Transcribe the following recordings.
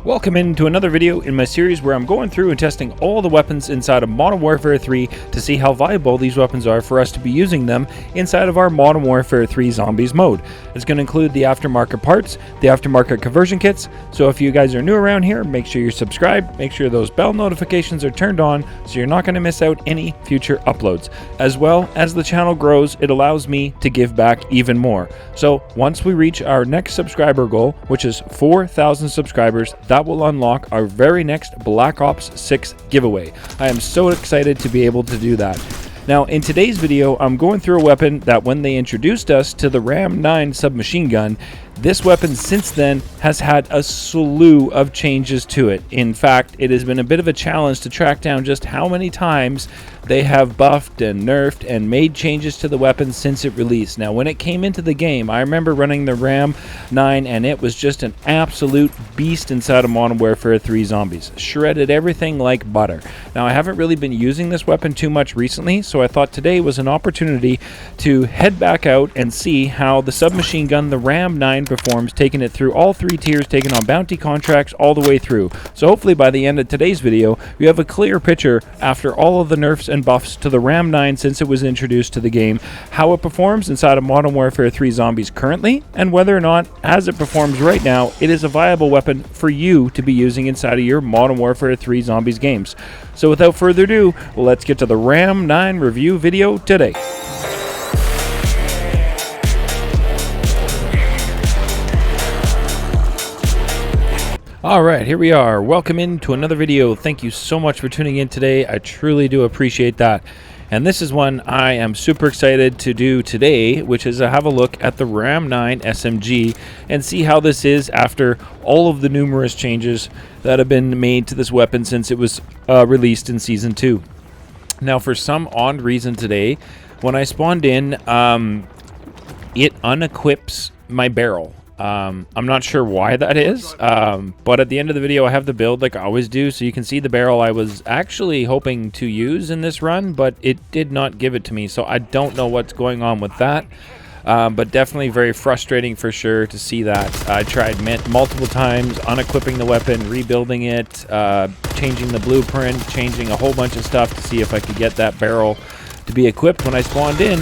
Welcome into another video in my series where I'm going through and testing all the weapons inside of Modern Warfare 3 to see how viable these weapons are for us to be using them inside of our Modern Warfare 3 Zombies mode. It's going to include the aftermarket parts, the aftermarket conversion kits, so if you guys are new around here, make sure you're subscribed, make sure those bell notifications are turned on so you're not going to miss out any future uploads. As well as the channel grows, it allows me to give back even more. So once we reach our next subscriber goal, which is 4,000 subscribers, that will unlock our very next Black Ops 6 giveaway. I am so excited to be able to do that. Now, in today's video, I'm going through a weapon that when they introduced us to the Ram 9 submachine gun, this weapon since then has had a slew of changes to it. In fact, it has been a bit of a challenge to track down just how many times they have buffed and nerfed and made changes to the weapon since it released. Now, when it came into the game, I remember running the Ram 9 and it was just an absolute beast inside of Modern Warfare 3 Zombies. Shredded everything like butter. Now, I haven't really been using this weapon too much recently, so I thought today was an opportunity to head back out and see how the submachine gun, the Ram 9, performs, taking it through all three tiers, taking on bounty contracts all the way through. So hopefully by the end of today's video, you have a clear picture after all of the nerfs and buffs to the Ram 9 since it was introduced to the game, how it performs inside of Modern Warfare 3 Zombies currently, and whether or not, as it performs right now, it is a viable weapon for you to be using inside of your Modern Warfare 3 Zombies games. So without further ado, let's get to the Ram 9 review video today. Alright, here we are. Welcome into another video. Thank you so much for tuning in today. I truly do appreciate that. And this is one I am super excited to do today, which is have a look at the Ram 9 SMG and see how this is after all of the numerous changes that have been made to this weapon since it was released in Season 2. Now, for some odd reason today, when I spawned in, it unequips my barrel. I'm not sure why that is, but at the end of the video I have the build like I always do, so you can see the barrel I was actually hoping to use in this run, but it did not give it to me, so I don't know what's going on with that. But definitely very frustrating for sure to see that. I tried multiple times unequipping the weapon, rebuilding it, changing the blueprint, changing a whole bunch of stuff to see if I could get that barrel to be equipped when I spawned in,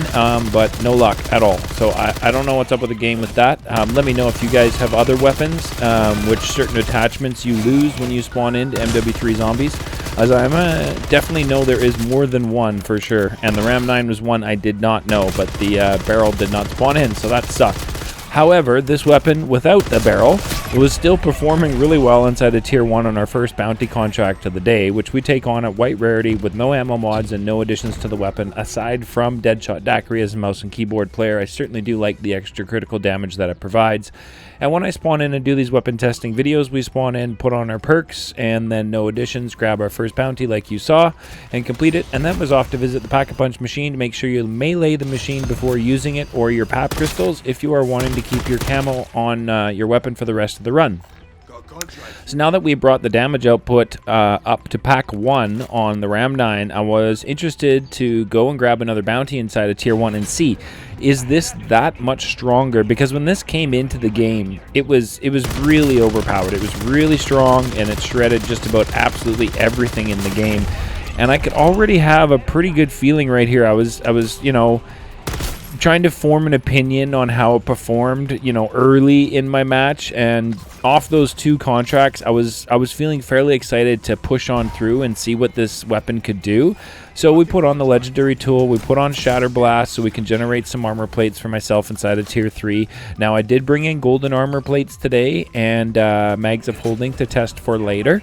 but no luck at all. So I don't know what's up with the game with that. Let me know if you guys have other weapons, which certain attachments you lose when you spawn into MW3 Zombies, as I definitely know there is more than one for sure, and the Ram 9 was one I did not know, but the barrel did not spawn in, so that sucked. However, this weapon without the barrel was still performing really well inside of Tier 1 on our first bounty contract of the day, which we take on at white rarity with no ammo mods and no additions to the weapon aside from Deadshot Daiquiri as a mouse and keyboard player. I certainly do like the extra critical damage that it provides. And when I spawn in and do these weapon testing videos, we spawn in, put on our perks, and then no additions, grab our first bounty like you saw, and complete it, and then was off to visit the Pack-a-Punch machine to make sure you melee the machine before using it, or your PAP crystals if you are wanting to keep your camo on your weapon for the rest of the run. So now that we brought the damage output up to Pack 1 on the Ram 9, I was interested to go and grab another bounty inside of Tier 1 and see, is this that much stronger? Because when this came into the game, it was really overpowered. It was really strong, and it shredded just about absolutely everything in the game. And I could already have a pretty good feeling right here. I was you know, trying to form an opinion on how it performed, you know, early in my match, and off those two contracts, I was feeling fairly excited to push on through and see what this weapon could do. So we put on the legendary tool, we put on Shatter Blast so we can generate some armor plates for myself inside of Tier 3. Now I did bring in golden armor plates today and mags of holding to test for later.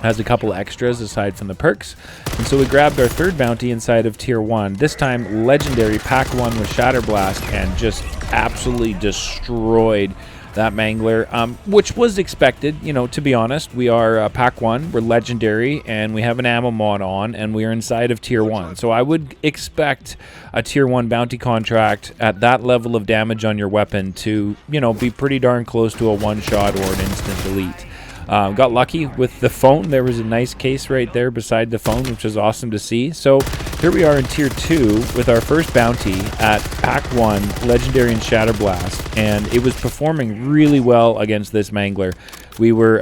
Has a couple extras aside from the perks. And so we grabbed our third bounty inside of Tier 1. This time legendary Pack 1 with Shatter Blast, and just absolutely destroyed that Mangler, which was expected, you know, to be honest. We are Pack 1, we're legendary, and we have an ammo mod on, and we are inside of Tier 1. So I would expect a Tier 1 bounty contract at that level of damage on your weapon to, you know, be pretty darn close to a one-shot or an instant delete. Got lucky with the phone. There was a nice case right there beside the phone, which was awesome to see. So here we are in Tier 2 with our first bounty at Pack 1, Legendary and Shatter Blast, and it was performing really well against this Mangler. We were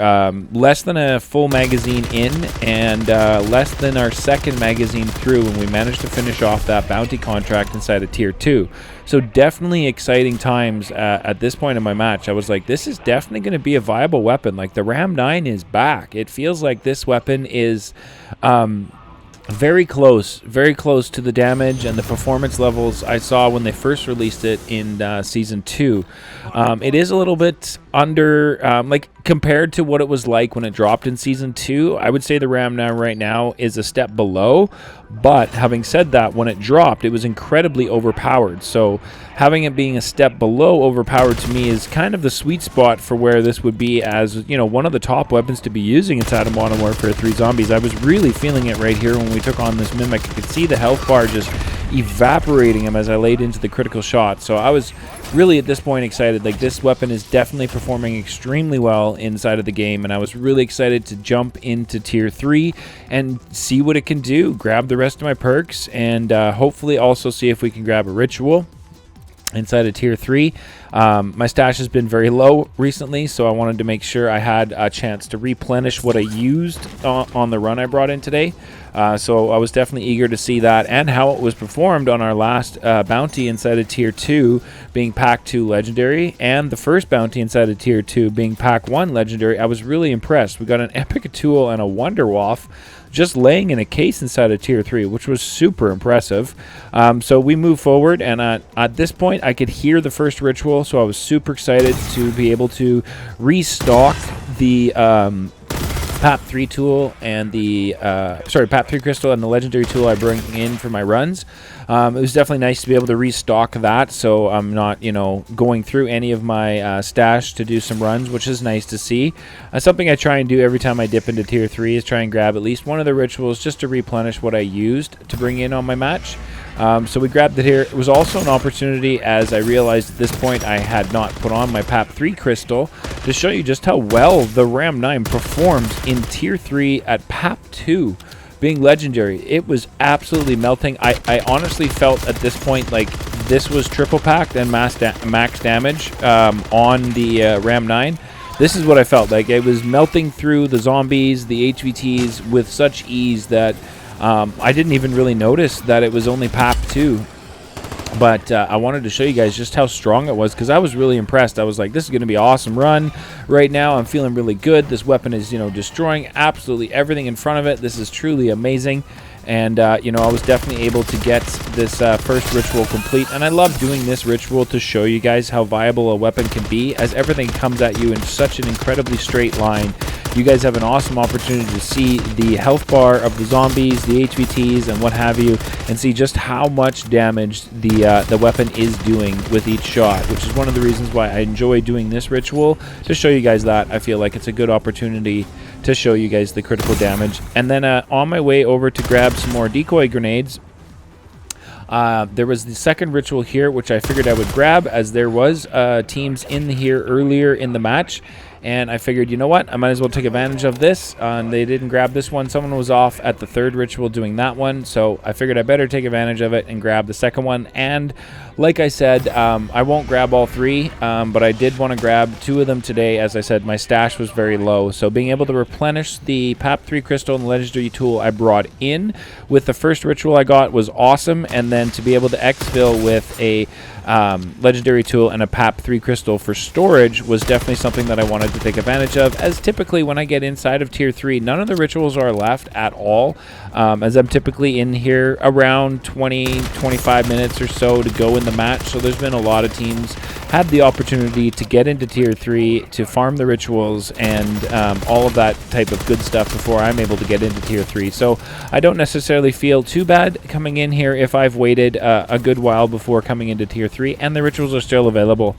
less than a full magazine in and less than our second magazine through when we managed to finish off that bounty contract inside of Tier 2. So definitely exciting times at this point in my match. I was like, this is definitely going to be a viable weapon. Like, the Ram 9 is back. It feels like this weapon is very close to the damage and the performance levels I saw when they first released it in Season 2. It is a little bit under, like, compared to what it was like when it dropped in Season 2, I would say the Ram 9 right now is a step below. But having said that, when it dropped, it was incredibly overpowered. So having it being a step below overpowered to me is kind of the sweet spot for where this would be as, you know, one of the top weapons to be using inside of Modern Warfare 3 Zombies. I was really feeling it right here when we took on this Mimic. I could see the health bar just evaporating him as I laid into the critical shot. So I was really at this point excited. Like, this weapon is definitely performing extremely well inside of the game, and I was really excited to jump into Tier 3 and see what it can do, grab the rest of my perks, and hopefully also see if we can grab a ritual inside of Tier 3. My stash has been very low recently, so I wanted to make sure I had a chance to replenish what I used on the run I brought in today. So I was definitely eager to see that and how it was performed on our last bounty inside of Tier 2 being Pack 2 Legendary, and the first bounty inside of Tier 2 being Pack 1 Legendary. I was really impressed. We got an Epic Tool and a Wonder Waff just laying in a case inside of Tier 3, which was super impressive. So we move forward, and at this point I could hear the first ritual, so I was super excited to be able to restock the PAP 3 tool and the PAP 3 crystal and the legendary tool I bring in for my runs. It was definitely nice to be able to restock that, so I'm not, you know, going through any of my stash to do some runs, which is nice to see. Something I try and do every time I dip into Tier 3 is try and grab at least one of the rituals just to replenish what I used to bring in on my match. So we grabbed it here. It was also an opportunity, as I realized at this point I had not put on my PAP 3 crystal, to show you just how well the Ram 9 performs in Tier 3 at PAP 2 being legendary. It was absolutely melting. I honestly felt at this point like this was triple packed and max damage on the Ram 9. This is what I felt like. It was melting through the zombies, the HVTs with such ease that I didn't even really notice that it was only PAP 2. But I wanted to show you guys just how strong it was, because I was really impressed. I was like, this is going to be an awesome run. Right now, I'm feeling really good. This weapon is, you know, destroying absolutely everything in front of it. This is truly amazing. And, you know, I was definitely able to get this first ritual complete. And I love doing this ritual to show you guys how viable a weapon can be, as everything comes at you in such an incredibly straight line. You guys have an awesome opportunity to see the health bar of the zombies, the HVTs, and what have you, and see just how much damage the weapon is doing with each shot, which is one of the reasons why I enjoy doing this ritual, to show you guys that. I feel like it's a good opportunity to show you guys the critical damage. And then on my way over to grab some more decoy grenades, there was the second ritual here, which I figured I would grab, as there was teams in here earlier in the match. And I figured, you know what, I might as well take advantage of this. They didn't grab this one. Someone was off at the third ritual doing that one, so I figured I better take advantage of it and grab the second one. And like I said, I won't grab all three, but I did want to grab two of them today. As I said, my stash was very low, so being able to replenish the PAP 3 crystal and the legendary tool I brought in with the first ritual I got was awesome. And then to be able to exfil with a legendary tool and a PAP 3 crystal for storage was definitely something that I wanted to take advantage of, as typically when I get inside of Tier 3, none of the rituals are left at all, as I'm typically in here around 20-25 minutes or so to go in the match. So there's been a lot of teams had the opportunity to get into Tier 3 to farm the rituals and all of that type of good stuff before I'm able to get into Tier 3. So I don't necessarily feel too bad coming in here if I've waited a good while before coming into Tier 3 and the rituals are still available.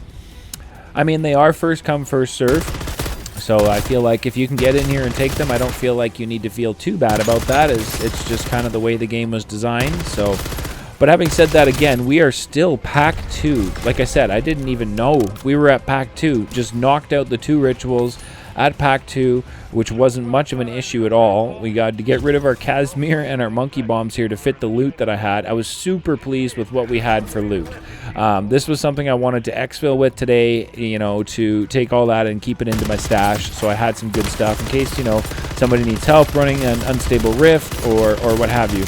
I mean, they are first come, first serve. So I feel like if you can get in here and take them, I don't feel like you need to feel too bad about that, as it's just kind of the way the game was designed. So, but having said that, again, we are still Pack 2. Like I said, I didn't even know we were at Pack 2. Just knocked out the two rituals. at Pack 2, which wasn't much of an issue at all. We got to get rid of our Casimir and our monkey bombs here to fit the loot that I had. I was super pleased with what we had for loot. This was something I wanted to exfil with today, you know, to take all that and keep it into my stash, so I had some good stuff in case, you know, somebody needs help running an unstable rift or what have you.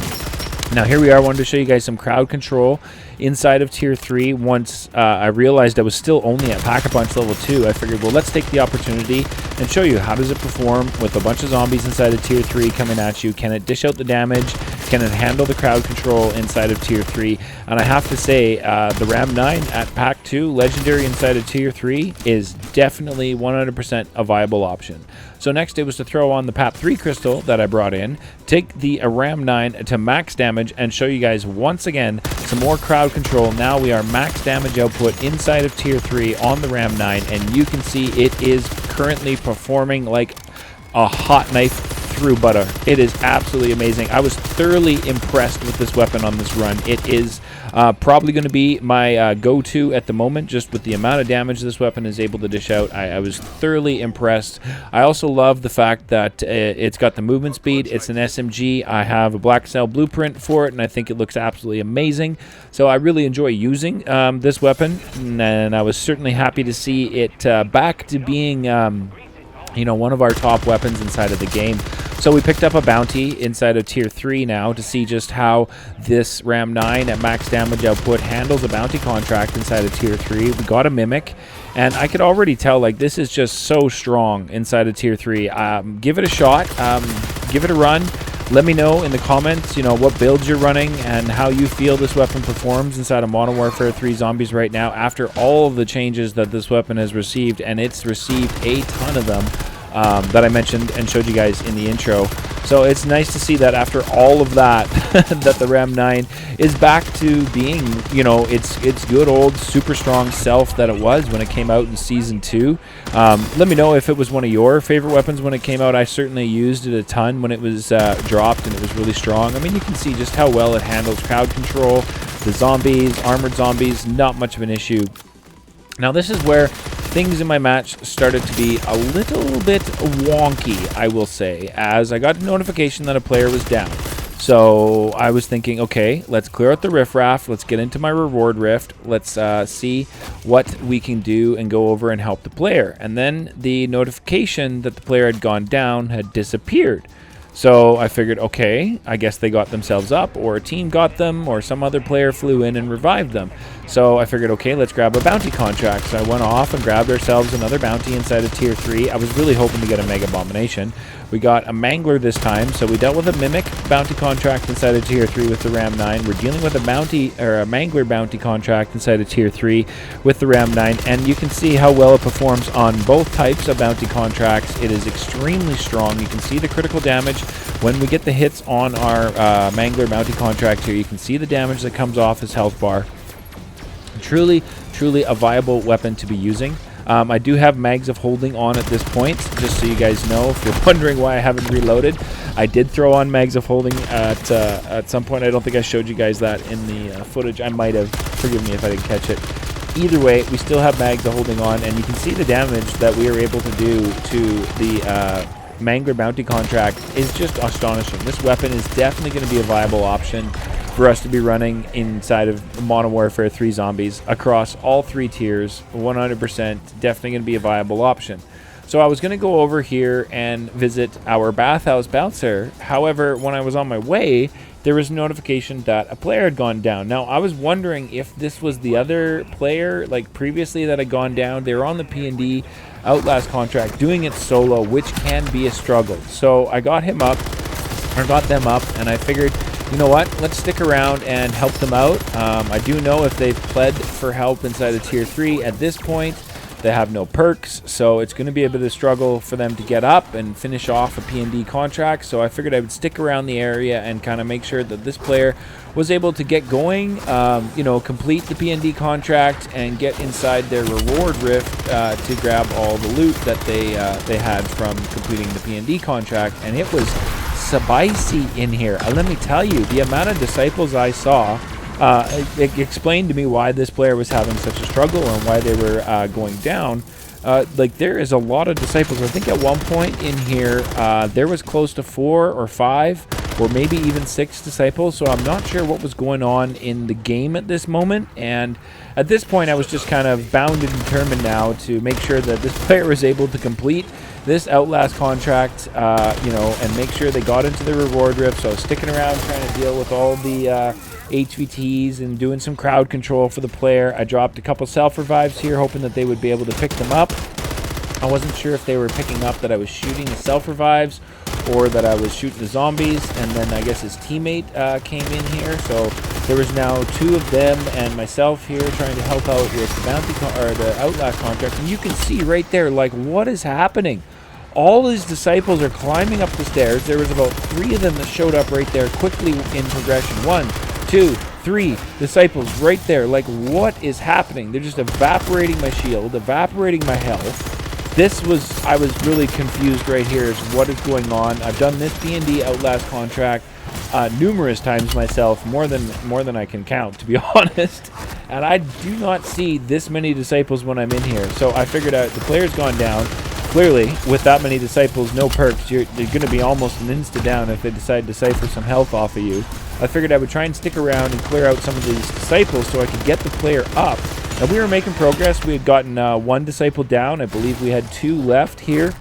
Now here we are. I wanted to show you guys some crowd control inside of tier 3. Once I realized I was still only at Pack-a-Punch level 2, I figured, well, let's take the opportunity and show you how does it perform with a bunch of zombies inside of tier 3 coming at you. Can it dish out the damage? Can it handle the crowd control inside of tier 3? And I have to say, the Ram 9 at Pack 2, legendary inside of tier 3, is definitely 100% a viable option. So next it was to throw on the PAP 3 crystal that I brought in, take the Ram 9 to max damage, and show you guys once again some more crowd control. Now we are max damage output inside of tier 3 on the Ram 9, and you can see it is currently performing like a hot knife through butter. It is absolutely amazing. I was thoroughly impressed with this weapon on this run. It is probably going to be my go-to at the moment, just with the amount of damage this weapon is able to dish out. I was thoroughly impressed. I also love the fact that it's got the movement speed. It's an SMG. I have a black cell blueprint for it, and I think it looks absolutely amazing. So I really enjoy using this weapon, and I was certainly happy to see it back to being you know, one of our top weapons inside of the game. So we picked up a bounty inside of tier 3 now to see just how this Ram 9 at max damage output handles a bounty contract inside of tier 3. We got a mimic, and I could already tell, like, this is just so strong inside of tier 3. Give it a shot, give it a run. Let me know in the comments, you know, what builds you're running and how you feel this weapon performs inside of Modern Warfare 3 Zombies right now after all of the changes that this weapon has received, and it's received a ton of them that I mentioned and showed you guys in the intro. So it's nice to see that after all of that, that the Ram 9 is back to being, you know, its good old super strong self that it was when it came out in Season 2. Let me know if it was one of your favorite weapons when it came out. I certainly used it a ton when it was dropped, and it was really strong. I mean, you can see just how well it handles crowd control, the zombies, armored zombies, not much of an issue. Now this is where things in my match started to be a little bit wonky, I will say, as I got a notification that a player was down. So I was thinking, okay, let's clear out the riffraff, let's get into my reward rift, let's see what we can do and go over and help the player. And then the notification that the player had gone down had disappeared. So I figured, okay, I guess they got themselves up, or a team got them, or some other player flew in and revived them. So I figured, okay, let's grab a bounty contract. So I went off and grabbed ourselves another bounty inside of tier 3. I was really hoping to get a Mega Abomination. We got a Mangler this time, so we dealt with a Mimic bounty contract inside of tier 3 with the Ram 9. We're dealing with a bounty, or a Mangler bounty contract inside of tier 3 with the Ram 9, and you can see how well it performs on both types of bounty contracts. It is extremely strong. You can see the critical damage when we get the hits on our Mangler bounty contract here. You can see the damage that comes off his health bar. Truly a viable weapon to be using. I do have mags of holding on at this point, just so you guys know, if you're wondering why I haven't reloaded. I did throw on mags of holding at some point. I don't think I showed you guys that in the footage. I might have. Forgive me if I didn't catch it. Either way, we still have mags of holding on, and you can see the damage that we are able to do to the Mangler bounty contract is just astonishing. This weapon is definitely going to be a viable option for us to be running inside of Modern Warfare 3 Zombies across all 3 tiers. 100% definitely going to be a viable option. So I was going to go over here and visit our bathhouse bouncer. However, when I was on my way, there was a notification that a player had gone down. Now, I was wondering if this was the other player, like previously, that had gone down. They were on the P&D Outlast contract doing it solo, which can be a struggle. So I got him up, or got them up, and I figured, you know what, let's stick around and help them out. I do know if they've pled for help inside of tier 3 at this point, they have no perks, so it's going to be a bit of a struggle for them to get up and finish off a P&D contract. So I figured I would stick around the area and kind of make sure that this player was able to get going, you know, complete the P&D contract and get inside their reward rift to grab all the loot that they had from completing the P&D contract. And it was spicy in here. Let me tell you, the amount of disciples I saw, it explained to me why this player was having such a struggle and why they were going down. Like, there is a lot of disciples. I think at one point in here, there was close to 4 or 5 or maybe even 6 disciples, so I'm not sure what was going on in the game at this moment. And at this point, I was just kind of bound and determined now to make sure that this player was able to complete this Outlast contract, you know, and make sure they got into the reward rift. So I was sticking around trying to deal with all the HVTs and doing some crowd control for the player. I dropped a couple self-revives here, hoping that they would be able to pick them up. I wasn't sure if they were picking up that I was shooting the self-revives or that I was shooting the zombies, and then I guess his teammate came in here. So there was now 2 of them and myself here trying to help out with the bounty or the Outlast contract. And you can see right there, like, what is happening? All these disciples are climbing up the stairs. There was about 3 of them that showed up right there quickly in progression. 1, 2, 3 disciples right there. Like, what is happening? They're just evaporating my shield, evaporating my health. I was really confused right here as to what is going on. I've done this B&D Outlast contract numerous times myself, more than I can count, to be honest. And I do not see this many disciples when I'm in here. So I figured out the player's gone down. Clearly, with that many disciples, no perks, you're going to be almost an insta-down if they decide to cipher some health off of you. I figured I would try and stick around and clear out some of these disciples so I could get the player up. And we were making progress. We had gotten 1 disciple down. I believe we had 2 left here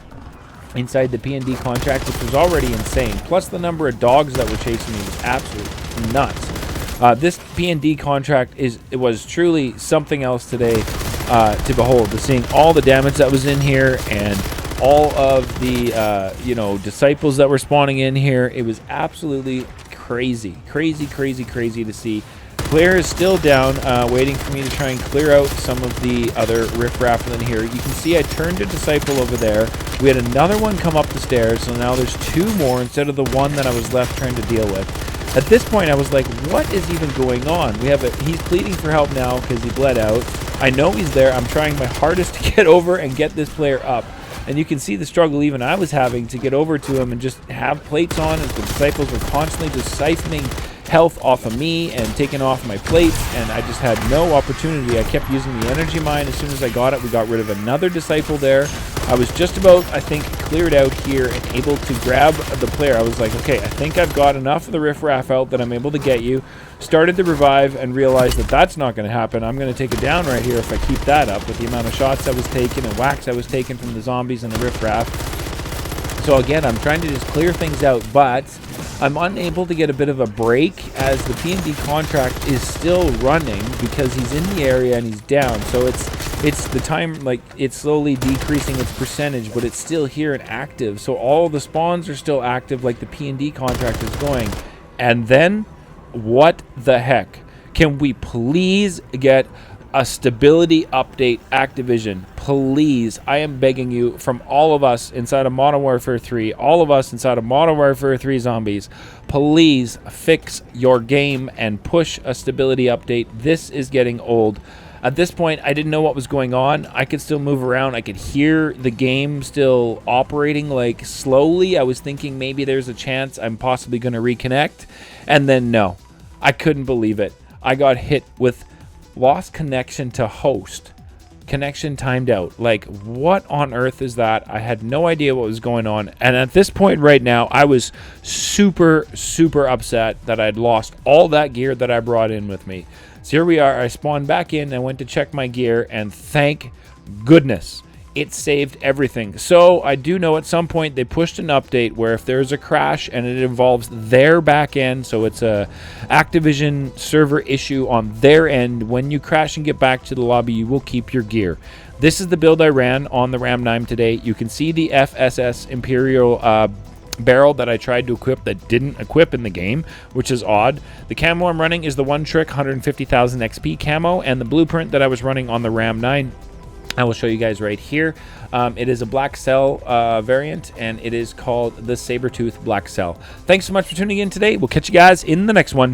inside the P&D contract, which was already insane. Plus the number of dogs that were chasing me was absolutely nuts. This P&D contract was truly something else today to behold. To seeing all the damage that was in here and all of the you know, disciples that were spawning in here. It was absolutely crazy to see. Player is still down, waiting for me to try and clear out some of the other riffraff in here. You can see I turned a disciple over there. We had another one come up the stairs, so now there's 2 more instead of the 1 that I was left trying to deal with. At this point, I was like, what is even going on? He's pleading for help now because he bled out. I know he's there. I'm trying my hardest to get over and get this player up. And you can see the struggle even I was having to get over to him and just have plates on as the disciples were constantly just siphoning health off of me and taking off my plates, and I just had no opportunity. I kept using the energy mine. As soon as I got it, we got rid of another disciple there. I was just about, I think, cleared out here and able to grab the player. I was like, okay, I think I've got enough of the riffraff out that I'm able to get you. Started to revive and realized that that's not going to happen. I'm going to take it down right here if I keep that up with the amount of shots I was taking and whacks I was taking from the zombies and the riffraff. So again, I'm trying to just clear things out, but I'm unable to get a bit of a break as the P&D contract is still running because he's in the area and he's down. So it's the time, like, it's slowly decreasing its percentage, but it's still here and active. So all the spawns are still active like the P&D contract is going. And then, what the heck? Can we please get a stability update, Activision? Please, I am begging you, from all of us inside of Modern Warfare 3, all of us inside of Modern Warfare 3 Zombies, please fix your game and push a stability update. This is getting old. At this point, I didn't know what was going on. I could still move around. I could hear the game still operating, like, slowly. I was thinking maybe there's a chance I'm possibly going to reconnect. And then no, I couldn't believe it. I got hit with lost connection to host. Connection timed out. Like, what on earth is that? I had no idea what was going on. And at this point right now, I was super upset that I'd lost all that gear that I brought in with me. So here we are. I spawned back in. I went to check my gear, and thank goodness it saved everything. So I do know at some point they pushed an update where if there's a crash and it involves their back end, so it's a Activision server issue on their end, when you crash and get back to the lobby, you will keep your gear. This is the build I ran on the Ram 9 today. You can see the FSS Imperial barrel that I tried to equip that didn't equip in the game, which is odd. The camo I'm running is the One Trick 150,000 XP camo, and the blueprint that I was running on the Ram 9 I will show you guys right here. It is a Black Cell variant, and it is called the Sabertooth Black Cell. Thanks so much for tuning in today. We'll catch you guys in the next one.